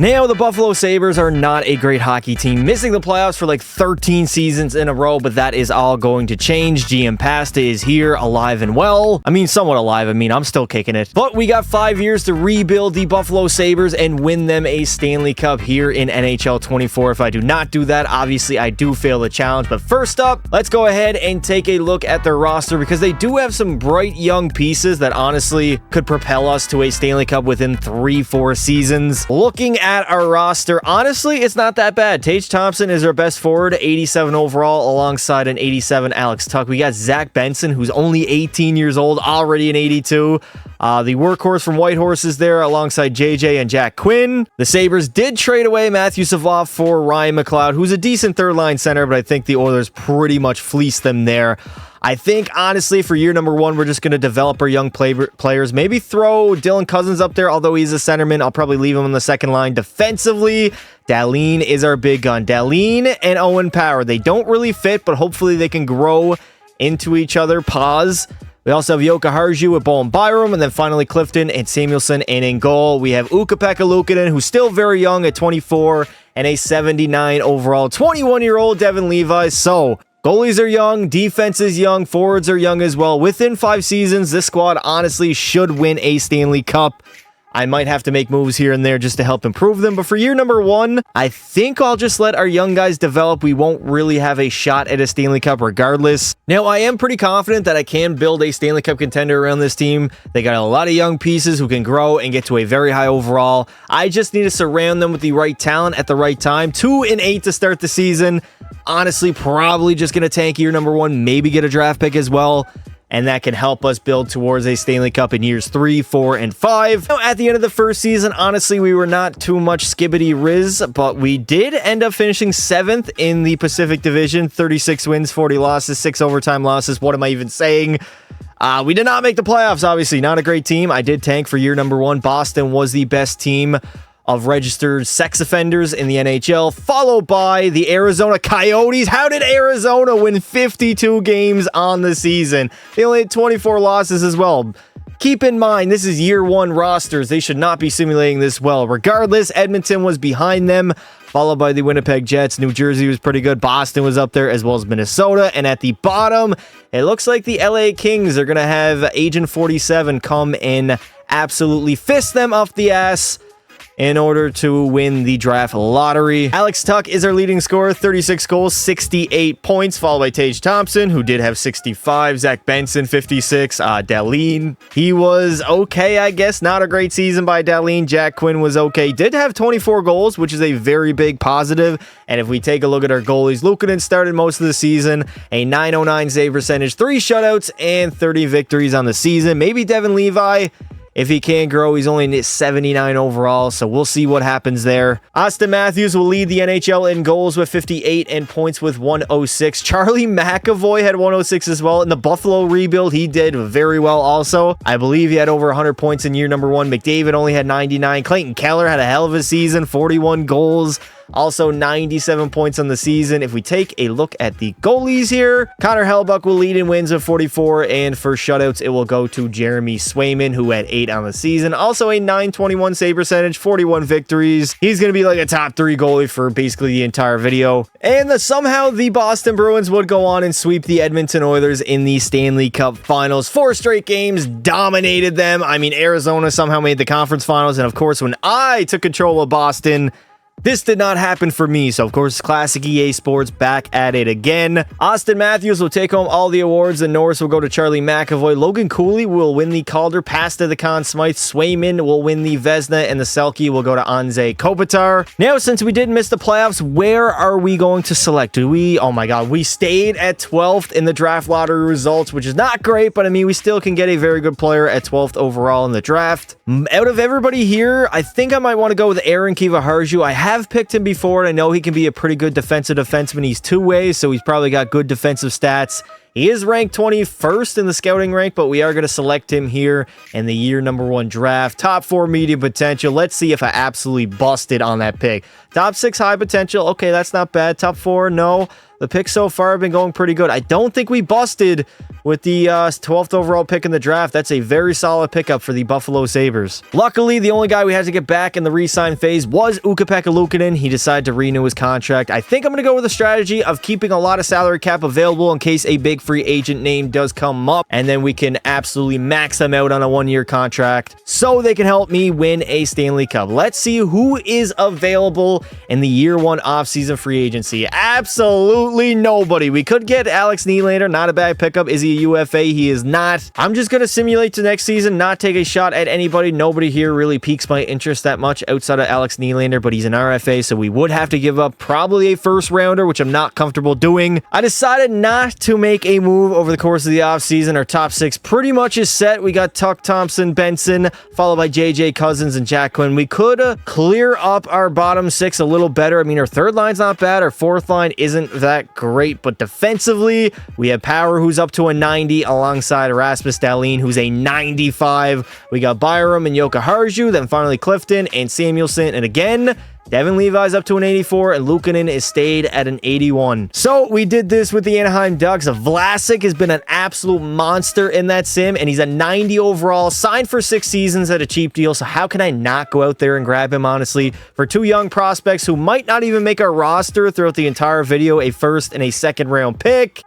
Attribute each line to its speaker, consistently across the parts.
Speaker 1: Now, the Buffalo Sabres are not a great hockey team, missing the playoffs for like 13 seasons in a row, but that is all going to change. GM Pasta is here, alive and well. I mean, somewhat alive. I mean, I'm still kicking it. But we got 5 years to rebuild the Buffalo Sabres and win them a Stanley Cup here in NHL 24. If I do not do that, obviously I do fail the challenge. But first up, let's go ahead and take a look at their roster because they do have some bright young pieces that honestly could propel us to a Stanley Cup within 3-4 seasons. Looking at our roster, honestly, it's not that bad. Tage Thompson is our best forward, 87 overall, alongside an 87 Alex Tuch. We got Zach Benson, who's only 18 years old, already an 82. The workhorse from Whitehorse is there alongside JJ and Jack Quinn. The Sabres did trade away Matthew Savoie for Ryan McLeod, who's a decent third-line center, but I think the Oilers pretty much fleeced them there. I think, honestly, for year number one, we're just going to develop our young players. Maybe throw Dylan Cousins up there, although he's a centerman. I'll probably leave him on the second line. Defensively, Dahlin is our big gun. Dahlin and Owen Power. They don't really fit, but hopefully they can grow into each other. Pause. We also have Joka Harju with Bowen Byram, and then finally Clifton and Samuelson. And in goal, we have Ukko-Pekka Luukkonen, who's still very young at 24, and a 79 overall 21-year-old Devin Levi. So, goalies are young, defense is young, forwards are young as well. Within 5 seasons, this squad honestly should win a Stanley Cup. I might have to make moves here and there just to help improve them. But for year number one, I think I'll just let our young guys develop. We won't really have a shot at a Stanley Cup regardless. Now, I am pretty confident that I can build a Stanley Cup contender around this team. They got a lot of young pieces who can grow and get to a very high overall. I just need to surround them with the right talent at the right time. 2-8 to start the season. Honestly, probably just going to tank year number one, maybe get a draft pick as well. And that can help us build towards a Stanley Cup in years 3, 4, and 5. Now, at the end of the first season, honestly, we were not too much skibbity-riz, but we did end up finishing 7th in the Pacific Division. 36 wins, 40 losses, 6 overtime losses. What am I even saying? We did not make the playoffs, obviously. Not a great team. I did tank for year number one. Boston was the best team of registered sex offenders in the NHL, followed by the Arizona Coyotes. How did Arizona win 52 games on the season? They only had 24 losses as well. Keep in mind, this is year one rosters. They should not be simulating this well. Regardless, Edmonton was behind them, followed by the Winnipeg Jets. New Jersey was pretty good. Boston was up there, as well as Minnesota. And at the bottom, it looks like the LA Kings are going to have Agent 47 come and absolutely fist them off the ass in order to win the draft lottery. Alex Tuch is our leading scorer, 36 goals, 68 points, followed by Tage Thompson, who did have 65, Zach Benson, 56, Dahlin. He was okay, I guess. Not a great season by Dahlin. Jack Quinn was okay. Did have 24 goals, which is a very big positive. And if we take a look at our goalies, Luukkonen started most of the season, a .909 save percentage, 3 shutouts, and 30 victories on the season. Maybe Devin Levi, if he can grow, he's only 79 overall, so we'll see what happens there. Austin Matthews will lead the NHL in goals with 58 and points with 106. Charlie McAvoy had 106 as well. In the Buffalo rebuild, he did very well also. I believe he had over 100 points in year number one. McDavid only had 99. Clayton Keller had a hell of a season, 41 goals. Also 97 points on the season. If we take a look at the goalies here, Connor Hellebuyck will lead in wins with 44, and for shutouts, it will go to Jeremy Swayman, who had 8 on the season. Also a .921 save percentage, 41 victories. He's going to be like a top 3 goalie for basically the entire video. And somehow the Boston Bruins would go on and sweep the Edmonton Oilers in the Stanley Cup Finals. 4 straight games, dominated them. I mean, Arizona somehow made the conference finals, and of course, when I took control of Boston, this did not happen for me, so of course, classic EA Sports back at it again. Austin Matthews will take home all the awards. The Norris will go to Charlie McAvoy. Logan Cooley will win the Calder. Pasta the Conn Smythe. Swayman will win the Vezina, and the Selke will go to Anze Kopitar. Now, since we did miss the playoffs, where are we going to select? Do we? Oh my God, we stayed at 12th in the draft lottery results, which is not great, but I mean, we still can get a very good player at 12th overall in the draft. Out of everybody here, I think I might want to go with Aaron Kiva-Harju. I have picked him before, and I know he can be a pretty good defensive defenseman. He's 2-way, so he's probably got good defensive stats. He is ranked 21st in the scouting rank, but we are going to select him here in the year number one draft. Top 4 medium potential. Let's see if I absolutely busted on that pick. Top 6 high potential. Okay, that's not bad. Top 4, no. the picks so far have been going pretty good. I don't think we busted with the 12th overall pick in the draft. That's a very solid pickup for the Buffalo Sabres. Luckily, the only guy we had to get back in the re-sign phase was Ukko-Pekka Luukkonen. He decided to renew his contract. I think I'm going to go with a strategy of keeping a lot of salary cap available in case a big free agent name does come up, and then we can absolutely max them out on a one-year contract so they can help me win a Stanley Cup. Let's see who is available in the year one offseason free agency. Absolutely nobody. We could get Alex Nylander, not a bad pickup. Is he a UFA? He is not. I'm just going to simulate to next season, not take a shot at anybody. Nobody here really piques my interest that much outside of Alex Nylander, but he's an RFA, so we would have to give up probably a first rounder, which I'm not comfortable doing. I decided not to make a move over the course of the offseason. Our top six pretty much is set. We got Tuck, Thompson, Benson, followed by JJ, Cousins, and Jack Quinn. We could clear up our bottom six a little better. I mean, our third line's not bad. Our fourth line isn't that great, but defensively, we have Power, who's up to a 90, alongside Rasmus Dahlin, who's a 95. We got Byram and Joka Harju, then finally Clifton and Samuelson, and again, Devin Levi's up to an 84, and Luukkonen is stayed at an 81. So we did this with the Anaheim Ducks. Vlasic has been an absolute monster in that sim, and he's a 90 overall, signed for 6 seasons at a cheap deal. So how can I not go out there and grab him, honestly? For 2 young prospects who might not even make our roster throughout the entire video, a first and a second round pick.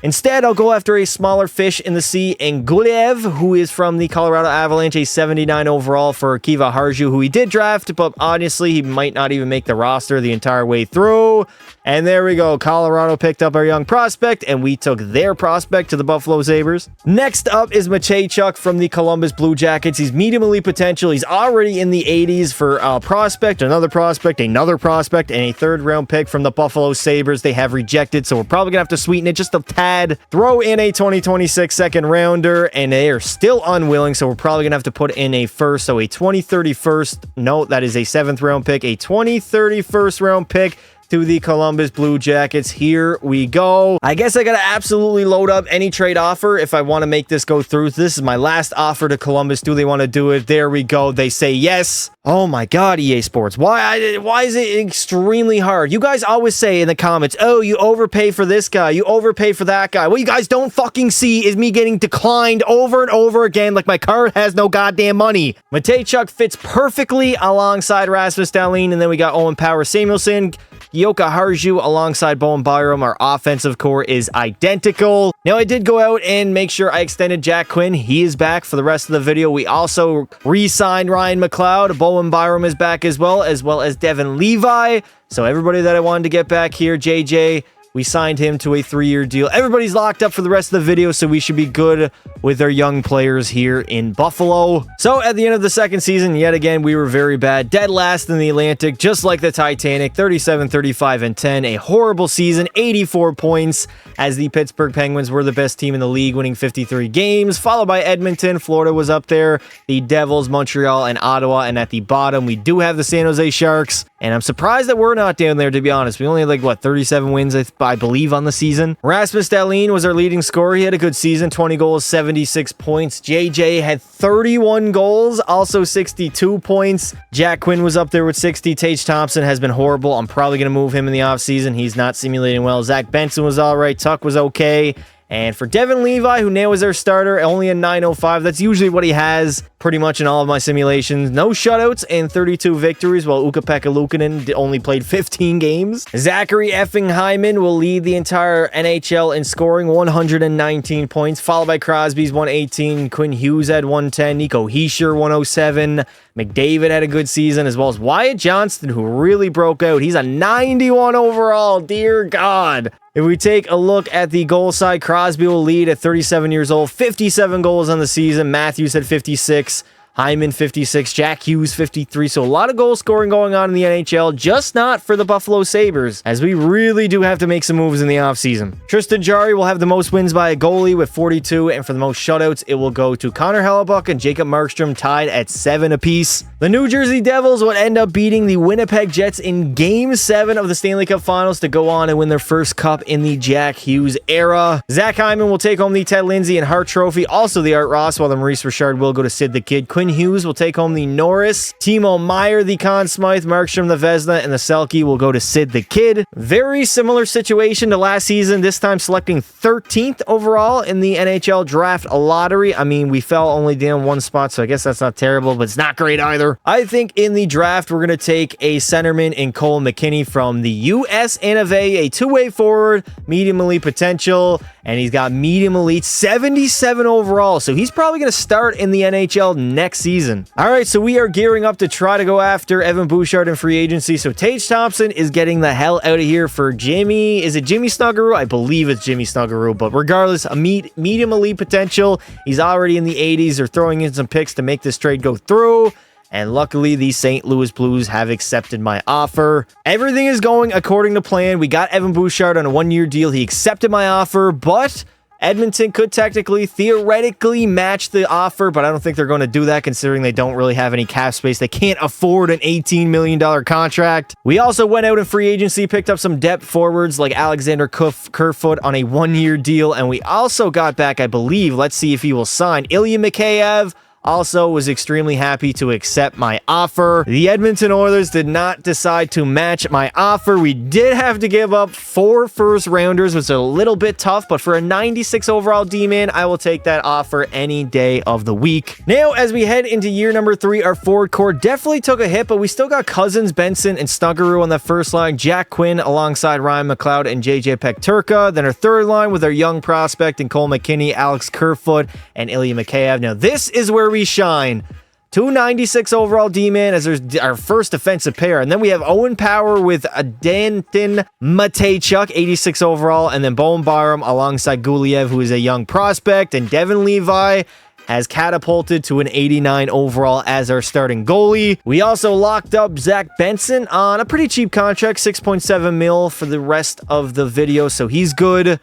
Speaker 1: Instead, I'll go after a smaller fish in the sea, and Gulev, who is from the Colorado Avalanche, a 79 overall for Kiva Harju, who he did draft, but honestly, he might not even make the roster the entire way through. And there we go. Colorado picked up our young prospect, and we took their prospect to the Buffalo Sabres. Next up is Mateychuk from the Columbus Blue Jackets. He's medium elite potential. He's already in the 80s for a prospect, another prospect, another prospect, and a third-round pick from the Buffalo Sabres. They have rejected, so we're probably going to have to sweeten it just a tad. Throw in a 2026 second-rounder, and they are still unwilling, so we're probably going to have to put in a first. So a 2031st, no, that is a 7th-round pick, a 2031st-round pick to the Columbus Blue Jackets. Here we go. I guess I gotta absolutely load up any trade offer if I want to make this go through. This is my last offer to Columbus. Do they want to do it? There we go. They say yes. Oh my God, EA Sports. Why is it extremely hard? You guys always say in the comments, oh, you overpay for this guy, you overpay for that guy. What you guys don't fucking see is me getting declined over and over again like my card has no goddamn money. Mateychuk fits perfectly alongside Rasmus Dahlin, and then we got Owen Power, Samuelson, Joka Harju alongside Bowen Byram. Our offensive core is identical. Now, I did go out and make sure I extended Jack Quinn. He is back for the rest of the video. We also re-signed Ryan McLeod. Bowen Byram is back as well as Devin Levi. So everybody that I wanted to get back here, JJ, we signed him to a 3-year deal. Everybody's locked up for the rest of the video, so we should be good with our young players here in Buffalo. So at the end of the second season, yet again, we were very bad. Dead last in the Atlantic, just like the Titanic, 37, 35, and 10. A horrible season, 84 points, as the Pittsburgh Penguins were the best team in the league, winning 53 games, followed by Edmonton. Florida was up there, the Devils, Montreal, and Ottawa. And at the bottom, we do have the San Jose Sharks. And I'm surprised that we're not down there, to be honest. We only had, like, what, 37 wins, I believe, on the season. Rasmus Dahlin was our leading scorer. He had a good season, 20 goals, 76 points. JJ had 31 goals, also 62 points. Jack Quinn was up there with 60. Tage Thompson has been horrible. I'm probably going to move him in the offseason. He's not simulating well. Zach Benson was all right. Tuck was okay. And for Devin Levi, who now is our starter, only a 905. That's usually what he has pretty much in all of my simulations. No shutouts and 32 victories, while Ukko-Pekka Luukkonen only played 15 games. Zachary effing Hyman will lead the entire NHL in scoring, 119 points, followed by Crosby's 118. Quinn Hughes had 110. Nico Hischier 107. McDavid had a good season, as well as Wyatt Johnston, who really broke out. He's a 91 overall. Dear God. If we take a look at the goal side, Crosby will lead at 37 years old, 57 goals on the season. Matthews had 56. Hyman 56, Jack Hughes 53. So a lot of goal scoring going on in the NHL, just not for the Buffalo Sabres, as we really do have to make some moves in the offseason. Tristan Jarry will have the most wins by a goalie with 42, and for the most shutouts, it will go to Connor Hellebuck and Jacob Markstrom, tied at 7 apiece. The New Jersey Devils would end up beating the Winnipeg Jets in Game 7 of the Stanley Cup Finals to go on and win their first cup in the Jack Hughes era. Zach Hyman will take home the Ted Lindsay and Hart Trophy, also the Art Ross, while the Maurice Richard will go to Sid the Kid. Quinn Quinn Hughes will take home the Norris. Timo Meyer, the Conn Smythe. Markstrom, the Vezina, and the Selke will go to Sid the Kid. Very similar situation to last season, this time selecting 13th overall in the NHL draft lottery. I mean, we fell only down one spot, so I guess that's not terrible, but it's not great either. I think in the draft, we're going to take a centerman in Cole McKinney from the US NFA, a two-way forward, medium elite potential, and he's got medium elite 77 overall, so he's probably going to start in the NHL next season. All right, so we are gearing up to try to go after Evan Bouchard in free agency, so Tage Thompson is getting the hell out of here for Jimmy. Is it Jimmy Snuggerud? I believe it's Jimmy Snuggerud, but regardless, a medium elite potential. He's already in the 80s. They're throwing in some picks to make this trade go through. And luckily, the St. Louis Blues have accepted my offer. Everything is going according to plan. We got Evan Bouchard on a one-year deal. He accepted my offer, but Edmonton could theoretically match the offer, but I don't think they're going to do that considering they don't really have any cap space. They can't afford an $18 million contract. We also went out in free agency, picked up some depth forwards like Alexander Kerfoot on a one-year deal, and we also got back, I believe, let's see if he will sign, Ilya Mikheyev. Also was extremely happy to accept my offer. The Edmonton Oilers did not decide to match my offer. We did have to give up 4 first-rounders, which was a little bit tough, but for a 96 overall D-man, I will take that offer any day of the week. Now, as we head into year number 3, our forward core definitely took a hit, but we still got Cousins, Benson, and Snuggerud on the first line, Jack Quinn alongside Ryan McLeod and JJ Pekturka. Then our third line with our young prospect in Cole McKinney, Alex Kerfoot, and Ilya Mikheyev. Now, this is where we shine. 296 overall D-man as our first defensive pair. And then we have Owen Power with Danton Mateychuk, 86 overall. And then Bowen Byram alongside Guliev, who is a young prospect. And Devin Levi has catapulted to an 89 overall as our starting goalie. We also locked up Zach Benson on a pretty cheap contract, 6.7 mil for the rest of the video. So he's good.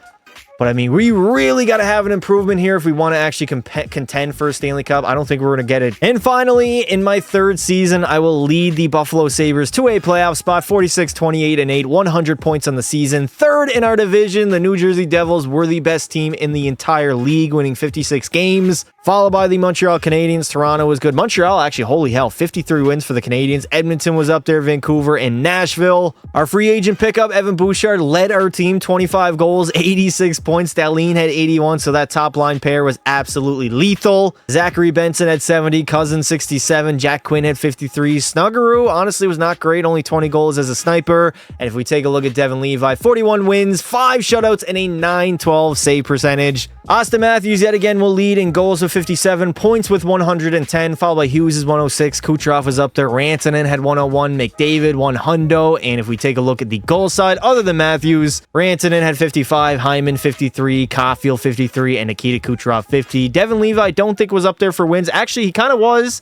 Speaker 1: But, I mean, we really got to have an improvement here if we want to actually contend for a Stanley Cup. I don't think we're going to get it. And finally, in my third season, I will lead the Buffalo Sabres to a playoff spot, 46, 28, and 8, 100 points on the season. Third in our division, the New Jersey Devils were the best team in the entire league, winning 56 games. Followed by the Montreal Canadiens. Toronto was good. Montreal, actually, holy hell, 53 wins for the Canadiens. Edmonton was up there, Vancouver, and Nashville. Our free agent pickup, Evan Bouchard, led our team, 25 goals, 86 points. Dahlin had 81, so that top line pair was absolutely lethal. Zachary Benson had 70, Cousins 67, Jack Quinn had 53. Snuggerud, honestly, was not great, only 20 goals as a sniper. And if we take a look at Devin Levi, 41 wins, 5 shutouts, and a .912 save percentage. Austin Matthews, yet again, will lead in goals with 57, points with 110, followed by Hughes' 106. Kucherov was up there. Rantanen had 101, McDavid 100. And if we take a look at the goal side, other than Matthews, Rantanen had 55, Hyman 53, Caulfield 53, and Nikita Kucherov 50. Devin Levi, I don't think was up there for wins. Actually, he kind of was.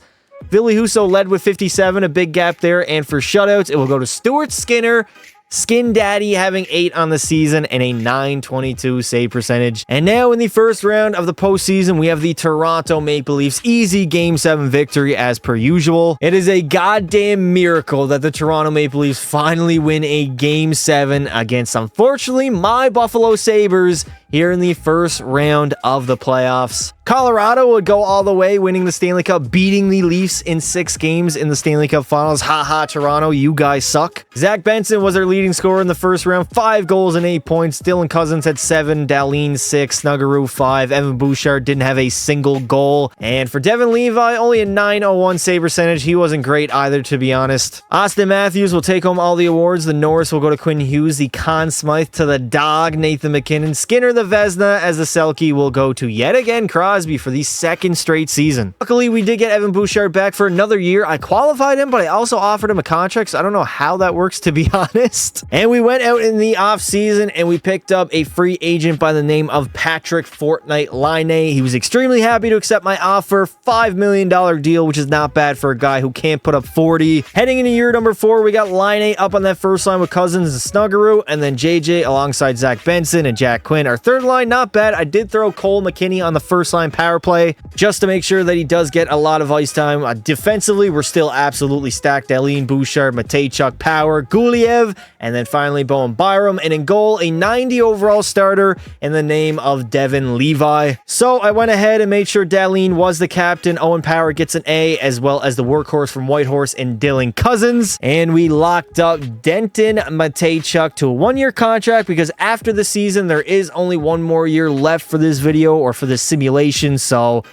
Speaker 1: Billy Husso led with 57, a big gap there. And for shutouts, it will go to Stuart Skinner, Skin Daddy, having 8 on the season and a .922 save percentage. And now in the first round of the postseason, we have the Toronto Maple Leafs. Easy Game 7 victory as per usual. It is a goddamn miracle that the Toronto Maple Leafs finally win a Game 7 against, unfortunately, my Buffalo Sabres here in the first round of the playoffs. Colorado would go all the way, winning the Stanley Cup, beating the Leafs in 6 games in the Stanley Cup Finals. Haha, Toronto, you guys suck. Zach Benson was our leading scorer in the first round, 5 goals and 8 points. Dylan Cousins had 7, Dahlin 6, Snuggerud 5, Evan Bouchard didn't have a single goal. And for Devin Levi, only a .901 save percentage. He wasn't great either, to be honest. Austin Matthews will take home all the awards. The Norris will go to Quinn Hughes, the Conn Smythe to the Dog, Nathan McKinnon. Skinner, the Vezina, as the Selke will go to yet again Crosby for the 2nd straight season. Luckily, we did get Evan Bouchard back for another year. I qualified him, but I also offered him a contract, so I don't know how that works, to be honest. And we went out in the offseason and we picked up a free agent by the name of Patrick Fortnite Laine. He was extremely happy to accept my offer. $5 million deal, which is not bad for a guy who can't put up 40. Heading into year number 4, we got Laine up on that first line with Cousins and Snuggerud, and then JJ alongside Zach Benson and Jack Quinn. Our third third line, not bad. I did throw Cole McKinney on the first line power play just to make sure that he does get a lot of ice time. Defensively, we're still absolutely stacked. Dahlin, Bouchard, Matejchuk, Power, Guliev, and then finally Bowen Byram. And in goal, a 90 overall starter in the name of Devin Levi. So I went ahead and made sure Dahlin was the captain. Owen Power gets an A, as well as the workhorse from Whitehorse and Dylan Cousins. And we locked up Denton Matejchuk to a one-year contract because after the season, there is only one more year left for this video or for this simulation. So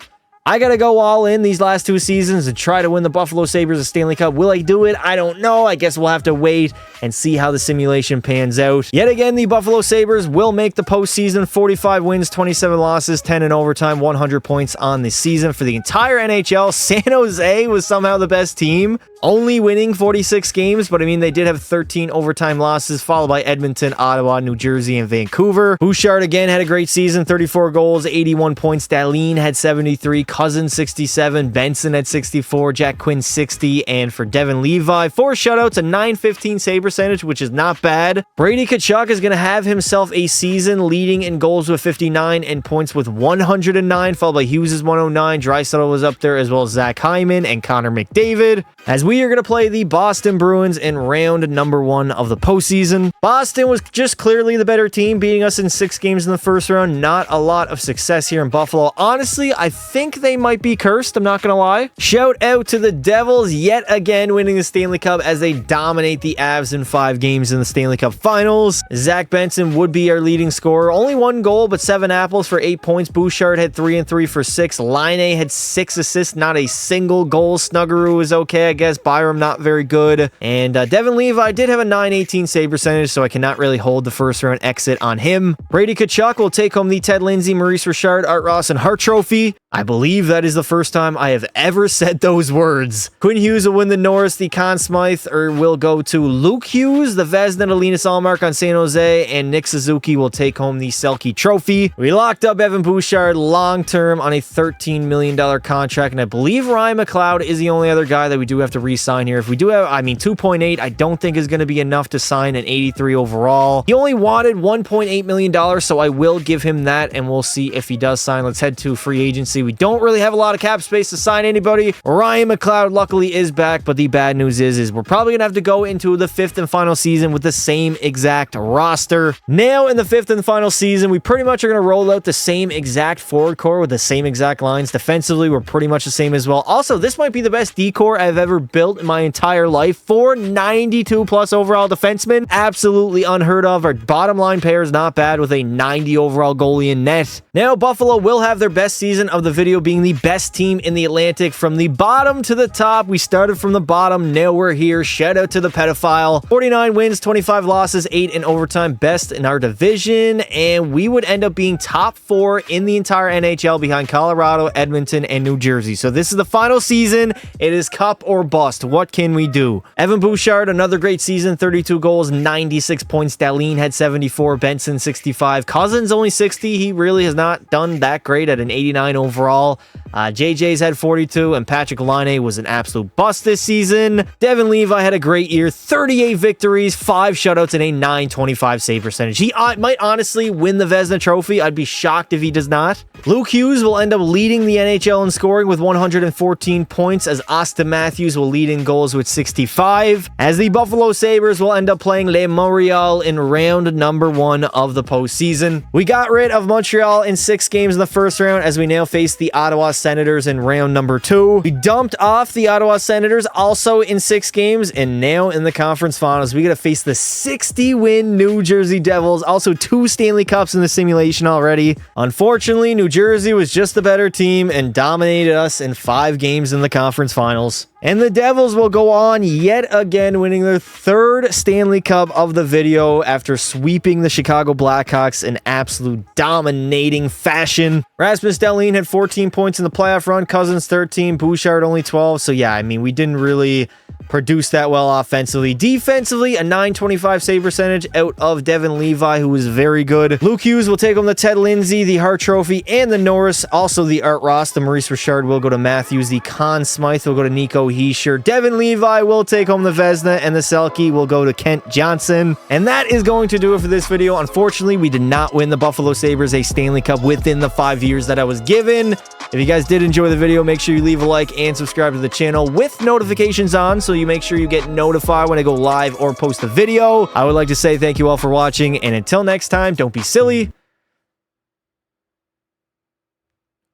Speaker 1: I got to go all in these last two seasons and try to win the Buffalo Sabres a Stanley Cup. Will I do it? I don't know. I guess we'll have to wait and see how the simulation pans out. Yet again, the Buffalo Sabres will make the postseason. 45 wins, 27 losses, 10 in overtime, 100 points on the season. For the entire NHL, San Jose was somehow the best team, only winning 46 games, but I mean, they did have 13 overtime losses, followed by Edmonton, Ottawa, New Jersey, and Vancouver. Bouchard again had a great season, 34 goals, 81 points. Dahlin had 73, Cousins 67, Benson at 64, Jack Quinn 60, and for Devin Levi, 4 shutouts, a .915 save percentage, which is not bad. Brady Tkachuk is going to have himself a season leading in goals with 59 and points with 109, followed by Hughes' 109. Draisaitl was up there, as well as Zach Hyman and Connor McDavid. As we are going to play the Boston Bruins in round number 1 of the postseason. Boston was just clearly the better team, beating us in 6 games in the first round. Not a lot of success here in Buffalo. Honestly, I think they might be cursed. I'm not going to lie. Shout out to the Devils yet again winning the Stanley Cup as they dominate the Avs in 5 games in the Stanley Cup Finals. Zach Benson would be our leading scorer. Only 1 goal, but 7 apples for 8 points. Bouchard had 3 and 3 for 6. Laine had 6 assists, not a single goal. Snuggerud was okay, I guess. Byram not very good. And Devin Levi did have a .918 save percentage, so I cannot really hold the first round exit on him. Brady Tkachuk will take home the Ted Lindsay, Maurice Richard, Art Ross, and Hart Trophy. I believe that is the first time I have ever said those words. Quinn Hughes will win the Norris. The Conn Smythe will go to Luke Hughes. The Vezina to Linus Allmark on San Jose. And Nick Suzuki will take home the Selke Trophy. We locked up Evan Bouchard long-term on a $13 million contract. And I believe Ryan McLeod is the only other guy that we do have to re-sign here. If we do have, 2.8, I don't think is going to be enough to sign an 83 overall. He only wanted $1.8 million, so I will give him that. And we'll see if he does sign. Let's head to free agency. We don't really have a lot of cap space to sign anybody. Ryan McLeod luckily is back, but the bad news is we're probably gonna have to go into the 5th and final season with the same exact roster. Now in the 5th and final season, we pretty much are gonna roll out the same exact forward core with the same exact lines. Defensively, we're pretty much the same as well. Also, this might be the best D-core I've ever built in my entire life. 4 92 plus overall defensemen, absolutely unheard of. Our bottom line pair is not bad with a 90 overall goalie in net. Now Buffalo will have their best season of the video, being the best team in the Atlantic from the bottom to the top. We started from the bottom, now we're here. Shout out to the pedophile. 49 wins, 25 losses, 8 in overtime, best in our division, and we would end up being top 4 in the entire NHL behind Colorado, Edmonton, and New Jersey. So this is the final season. It is cup or bust. What can we do? Evan Bouchard, another great season, 32 goals, 96 points. Dahlin had 74, Benson 65, Cousins only 60. He really has not done that great at an 89 overall. JJ's had 42, and Patrick Laine was an absolute bust this season. Devin Levi had a great year, 38 victories, 5 shutouts, and a .925 save percentage. He might honestly win the Vezina Trophy. I'd be shocked if he does not. Luke Hughes will end up leading the NHL in scoring with 114 points, as Austin Matthews will lead in goals with 65, as the Buffalo Sabres will end up playing Le Montreal in round number 1 of the postseason. We got rid of Montreal in 6 games in the first round, as we now face the Ottawa Senators in round number 2. We dumped off the Ottawa Senators also in 6 games, and now in the conference finals, we got to face the 60-win New Jersey Devils. Also 2 Stanley Cups in the simulation already. Unfortunately, New Jersey was just the better team and dominated us in 5 games in the conference finals. And the Devils will go on yet again, winning their 3rd Stanley Cup of the video after sweeping the Chicago Blackhawks in absolute dominating fashion. Rasmus Dahlin had 14 points in the playoff run, Cousins 13, Bouchard only 12. So yeah, we didn't really produce that well offensively. Defensively, a 925 save percentage out of Devin Levi, who is very good. Luke Hughes will take home the Ted Lindsay, the Hart Trophy, and the Norris. Also, the Art Ross, the Maurice Richard will go to Matthews. The Conn Smythe will go to Nico Heischer. Devin Levi will take home the Vezina, and the Selke will go to Kent Johnson. And that is going to do it for this video. Unfortunately, we did not win the Buffalo Sabres a Stanley Cup within the 5 years that I was given. If you guys did enjoy the video, make sure you leave a like and subscribe to the channel with notifications on so you make sure you get notified when I go live or post a video. I would like to say thank you all for watching, and until next time, don't be silly.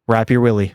Speaker 1: Wrap your willy.